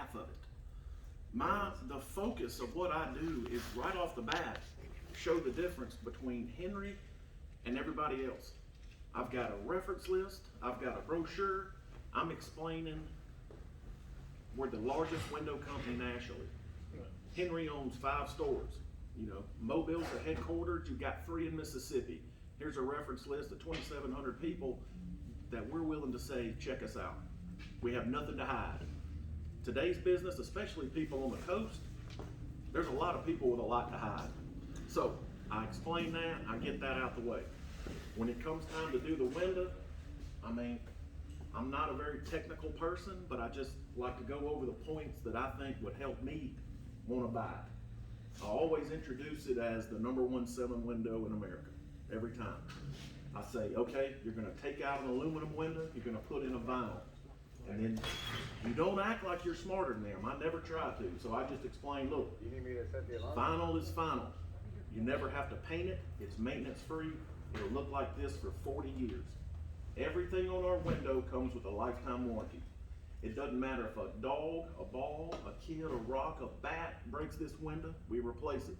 half of it. The focus of what I do is right off the bat, show the difference between Henry and everybody else. I've got a reference list, I've got a brochure, I'm explaining we're the largest window company nationally. Henry owns 5 stores. You know, Mobile's the headquarters, you've got 3 in Mississippi. Here's a reference list of 2,700 people that we're willing to say, check us out. We have nothing to hide. Today's business, especially people on the coast, there's a lot of people with a lot to hide. So I explain that, I get that out the way. When it comes time to do the window, I mean, I'm not a very technical person, but I just like to go over the points that I think would help me want to buy it. I always introduce it as the #1 selling window in America, every time. I say, okay, you're gonna take out an aluminum window, you're gonna put in a vinyl. And then you don't act like you're smarter than them. I never try to, so I just explain, look, You need me to set the alarm? vinyl is final. You never have to paint it, it's maintenance free, it'll look like this for 40 years. Everything on our window comes with a lifetime warranty. It doesn't matter if a dog, a ball, a kid, a rock, a bat breaks this window, we replace it.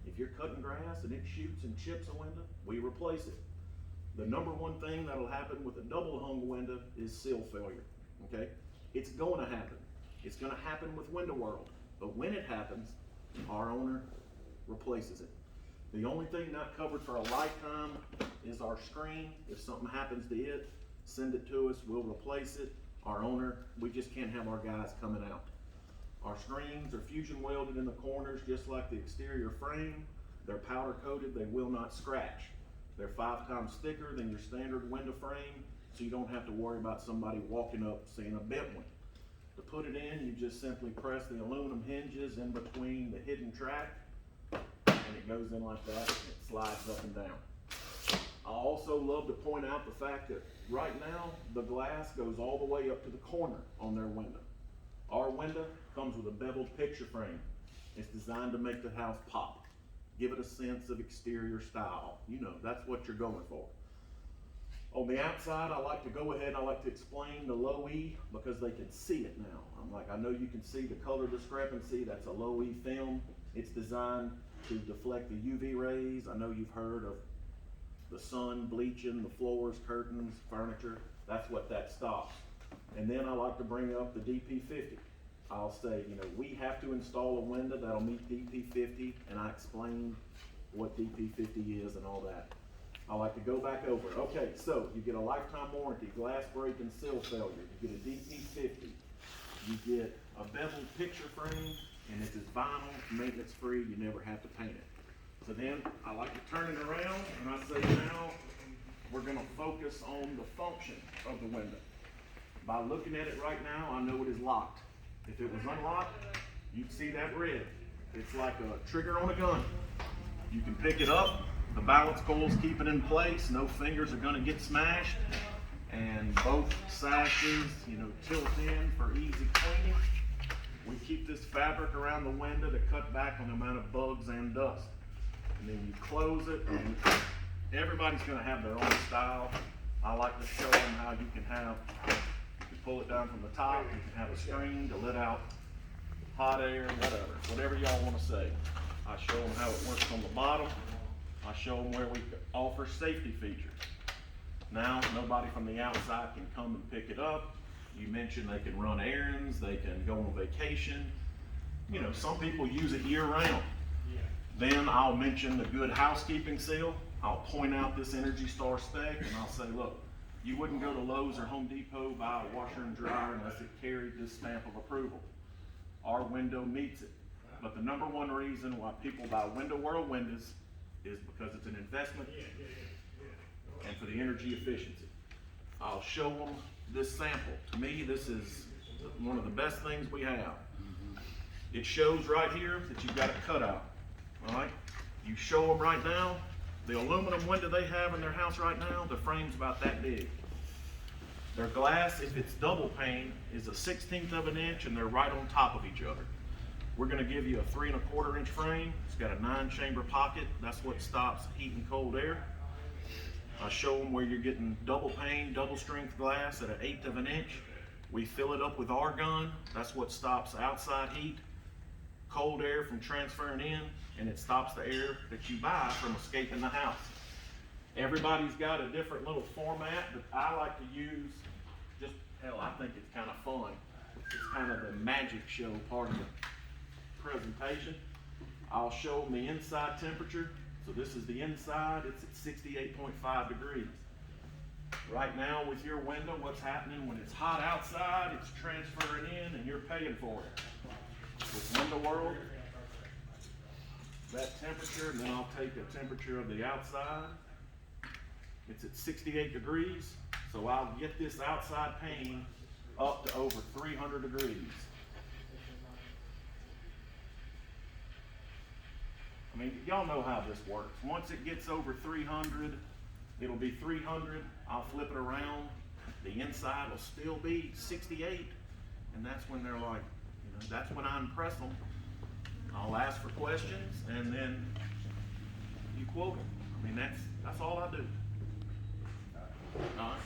If you're cutting grass and it shoots and chips a window, we replace it. The #1 thing that'll happen with a double hung window is seal failure, okay? It's gonna happen. It's gonna happen with Window World, but when it happens, our owner replaces it. The only thing not covered for a lifetime is our screen. If something happens to it, send it to us, we'll replace it. Our owner, we just can't have our guys coming out. Our screens are fusion welded in the corners just like the exterior frame. They're powder coated, they will not scratch. They're 5 times thicker than your standard window frame, so you don't have to worry about somebody walking up seeing a bent one. To put it in, you just simply press the aluminum hinges in between the hidden track, and it goes in like that, and it slides up and down. I also love to point out the fact that right now, the glass goes all the way up to the corner on their window. Our window comes with a beveled picture frame. It's designed to make the house pop. Give it a sense of exterior style. You know, that's what you're going for. On the outside, I like to go ahead and I like to explain the low E because they can see it now. I'm like, I know you can see the color discrepancy. That's a low E film. It's designed to deflect the UV rays. I know you've heard of the sun bleaching the floors, curtains, furniture. That's what that stops. And then I like to bring up the DP50. I'll say, you know, we have to install a window that'll meet DP50, and I explain what DP50 is and all that. I like to go back over it. Okay, so you get a lifetime warranty, glass break and seal failure. You get a DP50. You get a beveled picture frame, and it's vinyl, maintenance free. You never have to paint it. So then I like to turn it around, and I say now we're gonna focus on the function of the window. By looking at it right now, I know it is locked. If it was unlocked, you'd see that red. It's like a trigger on a gun. You can pick it up, the balance coil's keep it in place, no fingers are gonna get smashed, and both sashes, you know, tilt in for easy cleaning. We keep this fabric around the window to cut back on the amount of bugs and dust. And then you close it, and everybody's gonna have their own style. I like to show them how you can have, you pull it down from the top, you can have a screen to let out hot air, whatever y'all wanna say. I show them how it works on the bottom. I show them where we offer safety features. Now, nobody from the outside can come and pick it up. You mentioned they can run errands, they can go on vacation. You know, some people use it year round. Then I'll mention the good housekeeping seal. I'll point out this Energy Star spec and I'll say, look, you wouldn't go to Lowe's or Home Depot, buy a washer and dryer unless it carried this stamp of approval. Our window meets it. But the #1 reason why people buy Window World windows is because it's an investment and for the energy efficiency. I'll show them this sample. To me, this is one of the best things we have. It shows right here that you've got a cutout. All right, you show them right now, the aluminum window they have in their house right now, the frame's about that big. Their glass, if it's double pane, is a 1/16 of an inch and they're right on top of each other. We're gonna give you a 3 1/4 inch frame. It's got a 9-chamber pocket. That's what stops heat and cold air. I show them where you're getting double pane, double strength glass at 1/8 of an inch. We fill it up with argon. That's what stops outside heat, cold air from transferring in, and it stops the air that you buy from escaping the house. Everybody's got a different little format, but I like to use, just, hell, I think it's kind of fun. It's kind of the magic show part of the presentation. I'll show them the inside temperature. So this is the inside, it's at 68.5 degrees. Right now with your window, what's happening when it's hot outside, it's transferring in and you're paying for it. With Window World, that temperature, and then I'll take the temperature of the outside. It's at 68 degrees, so I'll get this outside pane up to over 300 degrees. I mean, y'all know how this works. Once it gets over 300, it'll be 300. I'll flip it around. The inside will still be 68. And that's when they're like, you know, that's when I impress them. I'll ask for questions and then you quote them. I mean, that's all I do. All right.